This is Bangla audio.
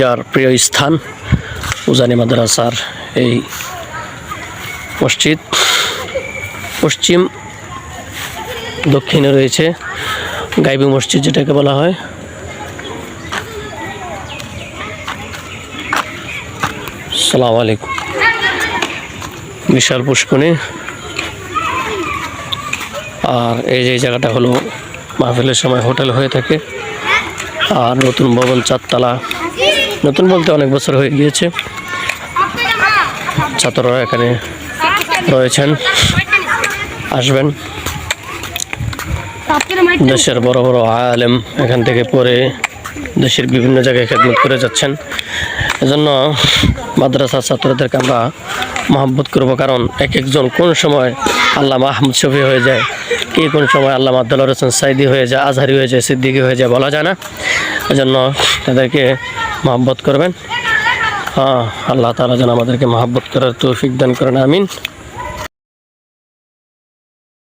যার প্রিয় স্থান উজানি মাদ্রাসার এই মসজিদ পশ্চিম দক্ষিণে রয়েছে গাইবী মসজিদ যেটাকে বলা হয়। আসসালামু আলাইকুম। বিশাল পুষ্করণী। আর এই যে জায়গাটা হলো মাহফিলের সময় হোটেল হয়ে থাকে। আর নতুন ভবন 4 তলা, নতুন বলতে অনেক বছর হয়ে গিয়েছে। ছাত্ররা এখানে রয়েছেন, আসবেন। দেশের বড় বড় আলেম এখান থেকে পড়ে দেশের বিভিন্ন জায়গায় খেদমত করে যাচ্ছেন। এজন্য মাদ্রাসার ছাত্রদেরকে আমরা মহব্বত করব, কারণ এক একজন কোন সময় আল্লামা আহমদ শফি হয়ে যায়, কে কোন সময় আল্লামা আব্দুল্লাহ হোসেন সাইদি হয়ে যায়, আজহারি হয়ে যায়, সিদ্দিকী হয়ে যায়, বলা যায় না। এজন্য তাদেরকে মহব্বত করবেন। আল্লাহ তাআলা যেন আমাদেরকে মহব্বত করার তৌফিক দান করেন, আমিন।